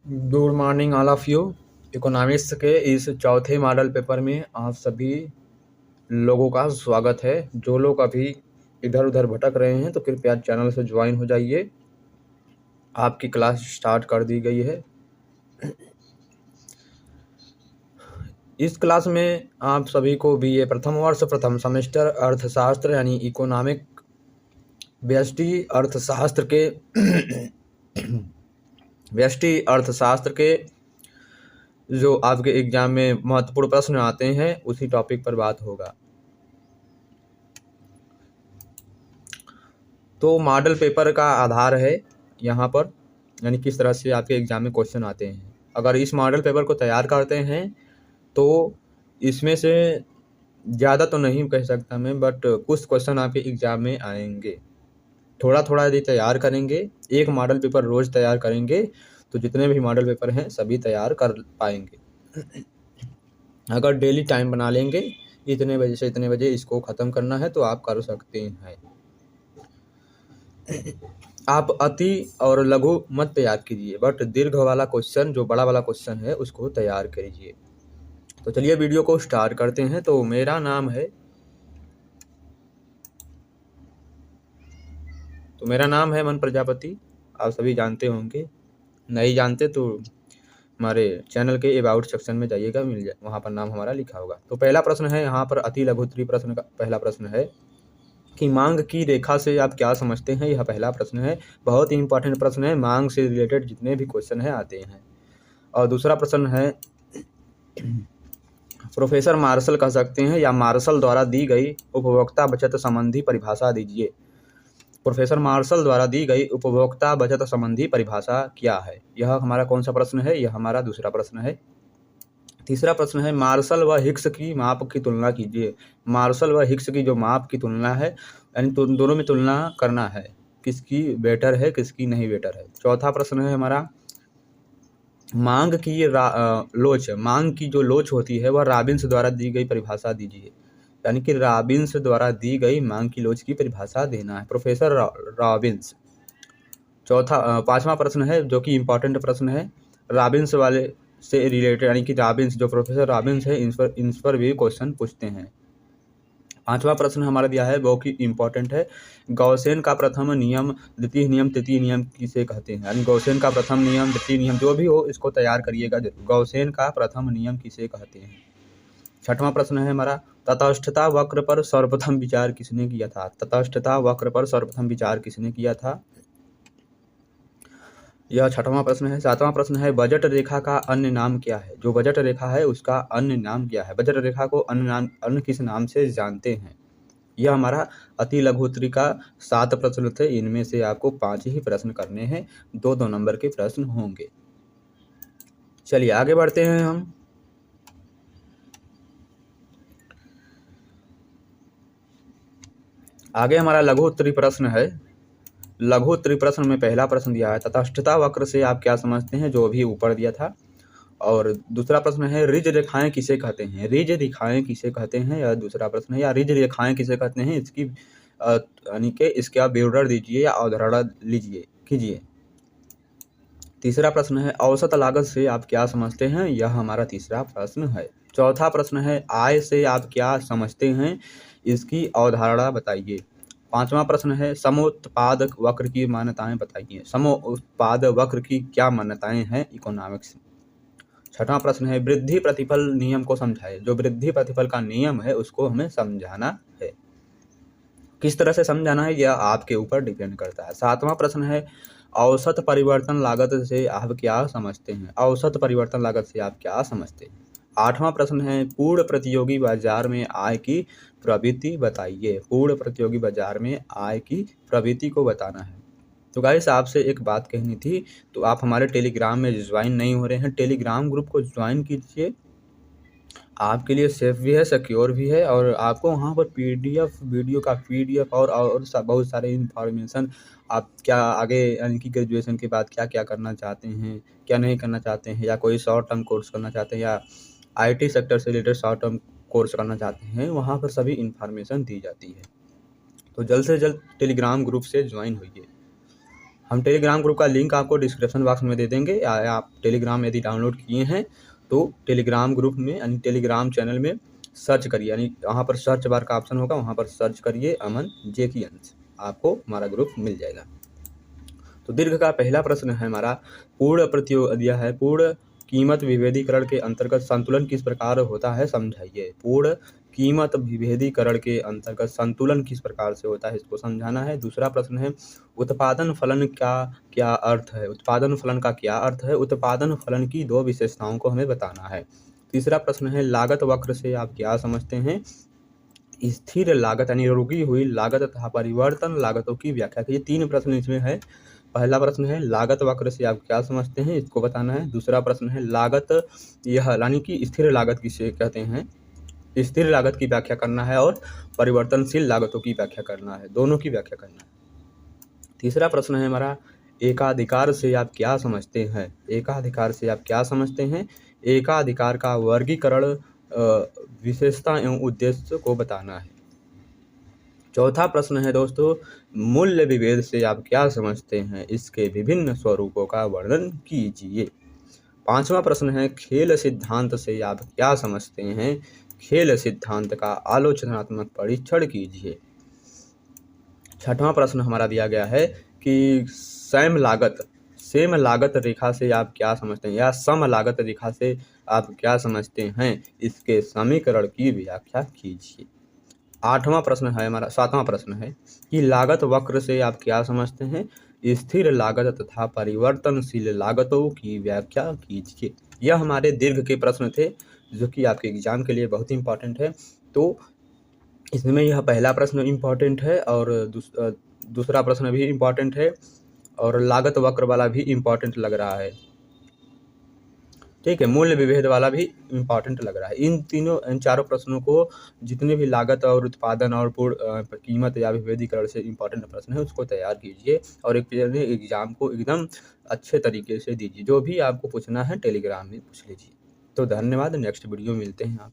Good morning all of you. Economics के इस चौथे मॉडल पेपर में आप सभी लोगों का स्वागत है। जो लोग अभी इधर उधर भटक रहे हैं तो कृपया चैनल से ज्वाइन हो जाइए। आपकी क्लास स्टार्ट कर दी गई है। इस क्लास में आप सभी को बीए प्रथम वर्ष प्रथम सेमेस्टर अर्थशास्त्र यानी इकोनॉमिक व्यष्टि अर्थशास्त्र के व्यष्टि अर्थशास्त्र के जो आपके एग्जाम में महत्वपूर्ण प्रश्न आते हैं उसी टॉपिक पर बात होगा। तो मॉडल पेपर का आधार है यहाँ पर, यानी किस तरह से आपके एग्जाम में क्वेश्चन आते हैं। अगर इस मॉडल पेपर को तैयार करते हैं तो इसमें से ज़्यादा तो नहीं कह सकता मैं, बट कुछ क्वेश्चन आपके एग्जाम में आएंगे। थोड़ा थोड़ा यदि तैयार करेंगे, एक मॉडल पेपर रोज़ तैयार करेंगे तो जितने भी मॉडल पेपर हैं सभी तैयार कर पाएंगे। अगर डेली टाइम बना लेंगे, इतने बजे से इतने बजे इसको ख़त्म करना है, तो आप कर सकते हैं। आप अति और लघु मत तैयार कीजिए, बट दीर्घ वाला क्वेश्चन, जो बड़ा वाला क्वेश्चन है, उसको तैयार कीजिए। तो चलिए वीडियो को स्टार्ट करते हैं। तो मेरा नाम है मन प्रजापति। आप सभी जानते होंगे, नहीं जानते तो हमारे चैनल के अबाउट सेक्शन में जाइएगा, मिल जाए, वहाँ पर नाम हमारा लिखा होगा। तो पहला प्रश्न है यहाँ पर अति लघु उत्तरीय प्रश्न का पहला प्रश्न है कि मांग की रेखा से आप क्या समझते हैं। यह पहला प्रश्न है, बहुत ही इंपॉर्टेंट प्रश्न है। मांग से रिलेटेड जितने भी क्वेश्चन हैं आते हैं। और दूसरा प्रश्न है, प्रोफेसर मार्शल कह सकते हैं या मार्शल द्वारा दी गई उपभोक्ता बचत संबंधी परिभाषा दीजिए। प्रोफेसर मार्शल द्वारा दी गई उपभोक्ता बचत संबंधी परिभाषा क्या है। यह हमारा कौन सा प्रश्न है, यह हमारा दूसरा प्रश्न है। तीसरा प्रश्न है, मार्शल व हिक्स की माप की तुलना कीजिए। मार्शल व हिक्स की जो माप की तुलना है, यानी दोनों में तुलना करना है, किसकी बेटर है किसकी नहीं बेटर है। चौथा प्रश्न है हमारा, मांग की लोच, मांग की जो लोच होती है वह रॉबिन्स द्वारा दी गई परिभाषा दीजिए। यानी कि रॉबिन्स द्वारा दी गई मांग की लोच की परिभाषा देना है, प्रोफेसर रॉबिन्स। पांचवा प्रश्न है जो कि इम्पोर्टेंट प्रश्न है, रॉबिन्स वाले से रिलेटेड, यानी कि रॉबिन्स, जो प्रोफेसर रॉबिन्स है, इन पर भी क्वेश्चन पूछते हैं। पांचवा प्रश्न हमारा दिया है वो कि इम्पोर्टेंट है, गॉसेन का प्रथम नियम, द्वितीय नियम, तृतीय नियम किसे कहते हैं। यानी गॉसेन का प्रथम नियम, द्वितीय नियम, जो भी हो इसको तैयार करिएगा जरूर। गॉसेन का प्रथम नियम किसे कहते हैं। छठवां प्रश्न है हमारा, तटस्थता वक्र पर सर्वप्रथम विचार किसने किया था। तटस्थता वक्र पर सर्वप्रथम विचार किसने किया था, यह छठवां प्रश्न है। सातवां प्रश्न है, बजट रेखा का अन्य नाम क्या है। जो बजट रेखा है उसका अन्य नाम क्या है। बजट रेखा को अन्य किस नाम से जानते हैं। यह हमारा अति लघु उत्तरीय का 7 प्रश्न थे। इनमें से आपको 5 ही प्रश्न करने हैं, 2-2 नंबर के प्रश्न होंगे। चलिए आगे बढ़ते हैं हम। आगे हमारा लघु उत्तरीय प्रश्न है। लघु उत्तरीय प्रश्न में पहला प्रश्न दिया है, तटस्थता वक्र से आप क्या समझते हैं, जो अभी ऊपर दिया था। और दूसरा प्रश्न है, रिज रेखाएं किसे कहते हैं। रिज रेखाएं किसे कहते हैं, यह दूसरा प्रश्न है। या रिज रेखाएं किसे कहते हैं, इसकी यानी कि इसके आप विवरण दीजिए या अवधारणा कीजिए। तीसरा प्रश्न है, औसत लागत से आप क्या समझते हैं। यह हमारा तीसरा प्रश्न है। चौथा प्रश्न है, आय से आप क्या समझते हैं, इसकी अवधारणा बताइए। पांचवा प्रश्न है, समोत्पाद वक्र की मान्यताएं बताइए। समोत्पाद वक्र की क्या मान्यताएं हैं इकोनॉमिक्स में। छठवां प्रश्न है, वृद्धि प्रतिफल नियम को समझाए। जो वृद्धि प्रतिफल का नियम है उसको हमें समझाना है। किस तरह से समझाना है यह आपके ऊपर डिपेंड करता है। सातवां प्रश्न है, औसत परिवर्तन लागत से आप क्या समझते हैं। औसत परिवर्तन लागत से आप क्या समझते हैं। आठवां प्रश्न है, पूर्ण प्रतियोगी बाजार में आय की प्रवृत्ति बताइए। पूर्ण प्रतियोगी बाजार में आय की प्रवृत्ति को बताना है। तो गाइस आपसे एक बात कहनी थी, तो आप हमारे टेलीग्राम में ज्वाइन नहीं हो रहे हैं, टेलीग्राम ग्रुप को ज्वाइन कीजिए। आपके लिए सेफ भी है, सिक्योर भी है, और आपको वहाँ पर पीडीएफ, वीडियो का पीडीएफ और बहुत सारे इन्फॉर्मेशन, आप क्या आगे यानी कि ग्रेजुएशन के बाद क्या क्या करना चाहते हैं, क्या नहीं करना चाहते हैं, या कोई शॉर्ट टर्म कोर्स करना चाहते हैं, या आईटी सेक्टर से रिलेटेड शॉर्ट टर्म कोर्स करना चाहते हैं, वहाँ पर सभी इन्फॉर्मेशन दी जाती है। तो जल्द से जल्द टेलीग्राम ग्रुप से ज्वाइन होइए। हम टेलीग्राम ग्रुप का लिंक आपको डिस्क्रिप्शन बॉक्स में दे देंगे, या आप टेलीग्राम यदि डाउनलोड किए हैं तो टेलीग्राम ग्रुप में यानी टेलीग्राम चैनल में सर्च करिए, यानी वहाँ पर सर्च बार का ऑप्शन होगा, वहाँ पर सर्च करिए अमन जे की अंश, आपको हमारा ग्रुप मिल जाएगा। तो दीर्घ का पहला प्रश्न है हमारा, पूर्ण प्रतियोगिता है, पूर्ण कीमत विभेदीकरण के अंतर्गत संतुलन किस प्रकार होता है समझाइए। पूर्ण कीमत विभेदीकरण के अंतर्गत संतुलन किस प्रकार से होता है, इसको समझाना है। दूसरा प्रश्न है, उत्पादन फलन का क्या अर्थ है। उत्पादन फलन का क्या अर्थ है, उत्पादन फलन की दो विशेषताओं को हमें बताना है। तीसरा प्रश्न है, लागत वक्र से आप क्या समझते हैं। स्थिर लागत यानी रुकी हुई लागत तथा परिवर्तन लागतों की व्याख्या कीजिए। 3 प्रश्न इसमें है। पहला प्रश्न है, लागत वक्र से आप क्या समझते हैं, इसको बताना है। दूसरा प्रश्न है, लागत यह यानी कि स्थिर लागत किसे कहते हैं, स्थिर लागत की व्याख्या करना है, और परिवर्तनशील लागतों की व्याख्या करना है, दोनों की व्याख्या करना है। तीसरा प्रश्न है हमारा, एकाधिकार से आप क्या समझते हैं। एकाधिकार से आप क्या समझते हैं, एकाधिकार का वर्गीकरण, विशेषता एवं उद्देश्य को बताना है। चौथा प्रश्न है दोस्तों, मूल्य विभेद से आप क्या समझते हैं, इसके विभिन्न स्वरूपों का वर्णन कीजिए। पांचवा प्रश्न है, खेल सिद्धांत से आप क्या समझते हैं, खेल सिद्धांत का आलोचनात्मक परीक्षण कीजिए। छठवां प्रश्न हमारा दिया गया है कि सेम लागत रेखा से आप क्या समझते हैं, या सम लागत रेखा से आप क्या समझते हैं, इसके समीकरण की व्याख्या कीजिए। सातवां प्रश्न है कि लागत वक्र से आप क्या समझते हैं, स्थिर लागत तथा परिवर्तनशील लागतों की व्याख्या कीजिए। यह हमारे दीर्घ के प्रश्न थे, जो कि आपके एग्जाम के लिए बहुत ही इंपॉर्टेंट है। तो इसमें यह पहला प्रश्न इम्पॉर्टेंट है, और दूसरा प्रश्न भी इम्पॉर्टेंट है, और लागत वक्र वाला भी इम्पॉर्टेंट लग रहा है। ठीक है, मूल्य विभेद वाला भी इम्पॉर्टेंट लग रहा है। इन चारों प्रश्नों को, जितने भी लागत और उत्पादन और पूर्ण कीमत या विभेदीकरण से इम्पॉर्टेंट प्रश्न है, उसको तैयार कीजिए और एक एग्जाम को एकदम अच्छे तरीके से दीजिए। जो भी आपको पूछना है टेलीग्राम में पूछ लीजिए। तो धन्यवाद, नेक्स्ट वीडियो मिलते हैं आप।